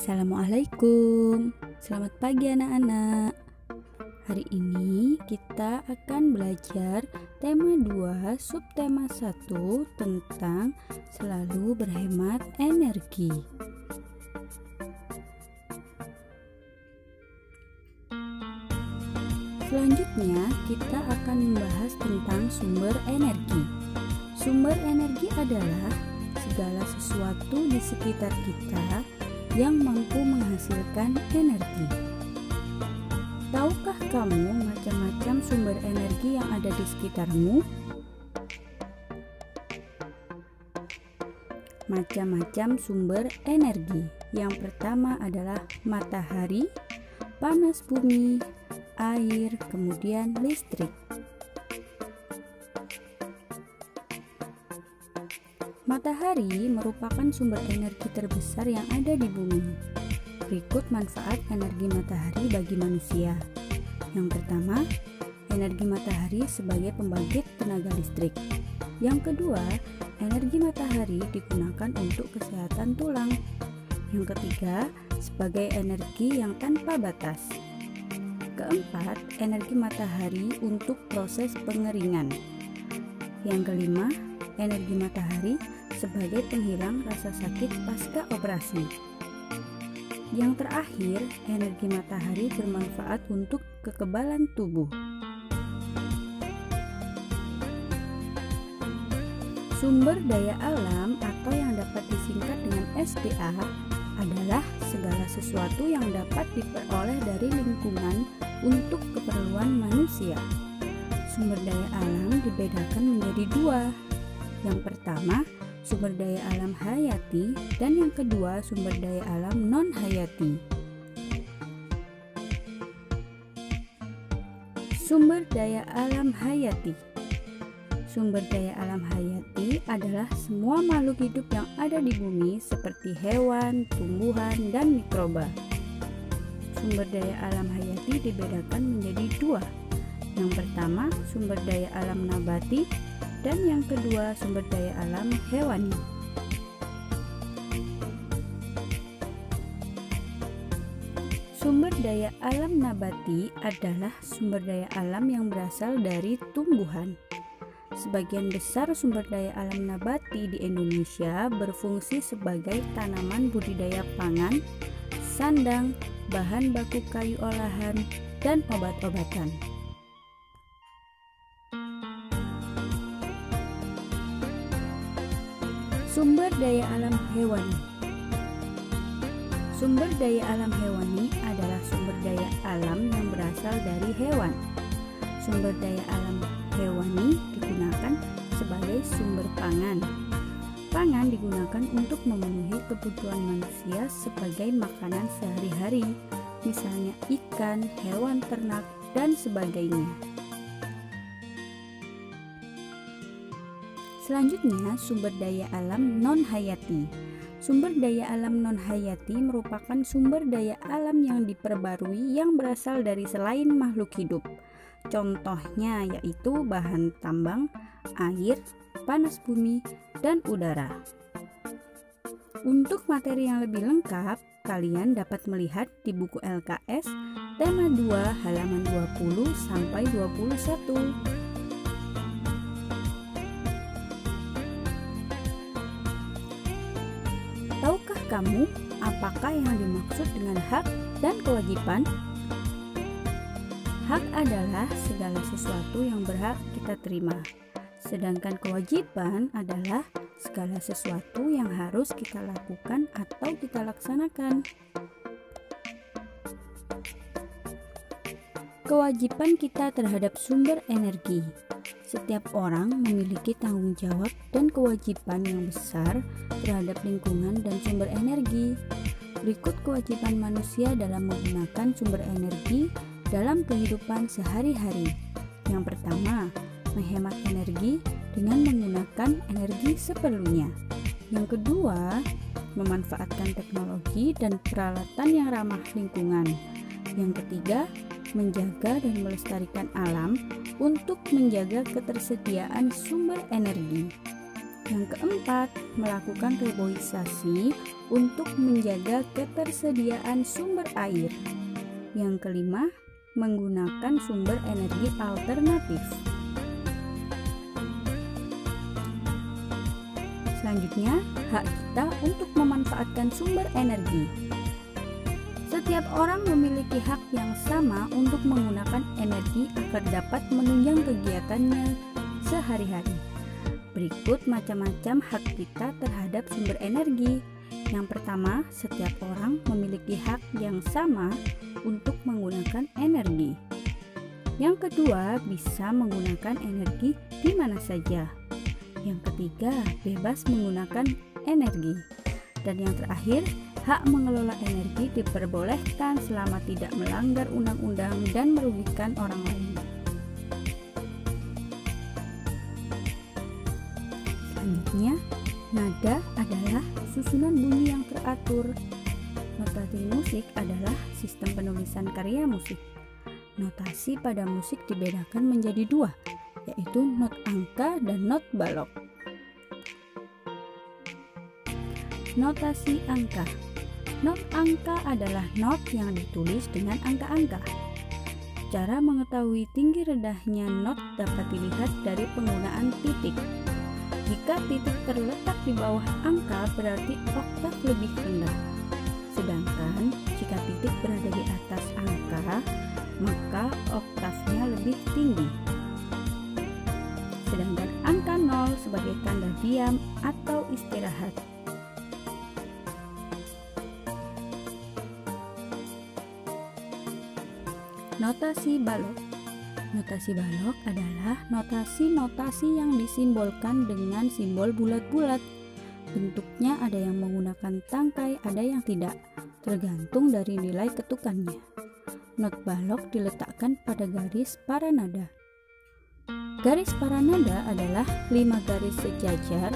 Assalamualaikum. Selamat pagi anak-anak. Hari ini kita akan belajar tema 2 subtema 1 tentang selalu berhemat energi. Selanjutnya kita akan membahas tentang sumber energi. Sumber energi adalah segala sesuatu di sekitar kita yang mampu menghasilkan energi. Tahukah kamu macam-macam sumber energi yang ada di sekitarmu? Macam-macam sumber energi. Yang pertama adalah matahari, panas bumi, air, kemudian listrik. Matahari merupakan sumber energi terbesar yang ada di bumi. Berikut manfaat energi matahari bagi manusia. Yang pertama, energi matahari sebagai pembangkit tenaga listrik. Yang kedua, energi matahari digunakan untuk kesehatan tulang. Yang ketiga, sebagai energi yang tanpa batas. Keempat, energi matahari untuk proses pengeringan. Yang kelima, energi matahari sebagai penghilang rasa sakit pasca operasi. Yang terakhir, energi matahari bermanfaat untuk kekebalan tubuh. Sumber daya alam atau yang dapat disingkat dengan SDA adalah segala sesuatu yang dapat diperoleh dari lingkungan untuk keperluan manusia. Sumber daya alam dibedakan menjadi dua. Yang pertama, sumber daya alam hayati, dan yang kedua, sumber daya alam non-hayati. Sumber daya alam hayati. Sumber daya alam hayati adalah semua makhluk hidup yang ada di bumi seperti hewan, tumbuhan, dan mikroba. Sumber daya alam hayati dibedakan menjadi dua. Yang pertama, sumber daya alam nabati, dan yang kedua, sumber daya alam hewani. Sumber daya alam nabati adalah sumber daya alam yang berasal dari tumbuhan. Sebagian besar sumber daya alam nabati di Indonesia berfungsi sebagai tanaman budidaya pangan, sandang, bahan baku kayu olahan, dan obat-obatan. Sumber daya alam hewani. Sumber daya alam hewani adalah sumber daya alam yang berasal dari hewan. Sumber daya alam hewani digunakan sebagai sumber pangan. Pangan digunakan untuk memenuhi kebutuhan manusia sebagai makanan sehari-hari, misalnya ikan, hewan ternak, dan sebagainya. Selanjutnya, sumber daya alam non-hayati. Sumber daya alam non-hayati merupakan sumber daya alam yang diperbarui yang berasal dari selain makhluk hidup. Contohnya yaitu bahan tambang, air, panas bumi, dan udara. Untuk materi yang lebih lengkap, kalian dapat melihat di buku LKS tema 2 halaman 20 sampai 21. Tahukah kamu apakah yang dimaksud dengan hak dan kewajiban? Hak adalah segala sesuatu yang berhak kita terima. Sedangkan kewajiban adalah segala sesuatu yang harus kita lakukan atau kita laksanakan. Kewajiban kita terhadap sumber energi. Setiap orang memiliki tanggung jawab dan kewajiban yang besar terhadap lingkungan dan sumber energi. Berikut kewajiban manusia dalam menggunakan sumber energi dalam kehidupan sehari-hari. Yang pertama, menghemat energi dengan menggunakan energi seperlunya. Yang kedua, memanfaatkan teknologi dan peralatan yang ramah lingkungan. Yang ketiga, menjaga dan melestarikan alam untuk menjaga ketersediaan sumber energi. Yang keempat, melakukan reboisasi untuk menjaga ketersediaan sumber air. Yang kelima, menggunakan sumber energi alternatif. Selanjutnya, hak kita untuk memanfaatkan sumber energi. Setiap orang memiliki hak yang sama untuk menggunakan energi agar dapat menunjang kegiatannya sehari-hari. Berikut macam-macam hak kita terhadap sumber energi. Yang pertama, setiap orang memiliki hak yang sama untuk menggunakan energi. Yang kedua, bisa menggunakan energi di mana saja. Yang ketiga, bebas menggunakan energi. Dan yang terakhir, hak mengelola energi diperbolehkan selama tidak melanggar undang-undang dan merugikan orang lain. Selanjutnya, nada adalah susunan bunyi yang teratur. Notasi musik adalah sistem penulisan karya musik. Notasi pada musik dibedakan menjadi dua, yaitu not angka dan not balok. Notasi angka. Not angka adalah not yang ditulis dengan angka-angka. Cara mengetahui tinggi rendahnya not dapat dilihat dari penggunaan titik. Jika titik terletak di bawah angka berarti oktav lebih rendah. Sedangkan jika titik berada di atas angka, maka oktavnya lebih tinggi. Sedangkan angka 0 sebagai tanda diam atau istirahat. Notasi balok. Notasi balok adalah notasi-notasi yang disimbolkan dengan simbol bulat-bulat. Bentuknya ada yang menggunakan tangkai, ada yang tidak, tergantung dari nilai ketukannya. Not balok diletakkan pada garis paranada. Garis paranada adalah 5 garis sejajar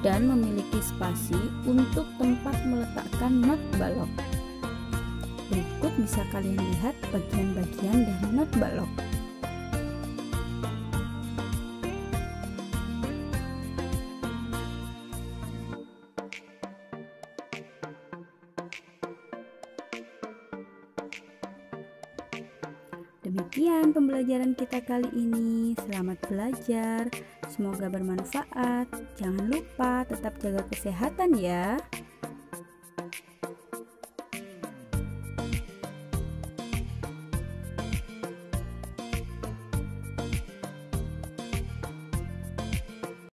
dan memiliki spasi untuk tempat meletakkan not balok. Berikut bisa kalian lihat bagian-bagian dari not balok. Demikian pembelajaran kita kali ini. Selamat belajar. Semoga bermanfaat. Jangan lupa tetap jaga kesehatan ya.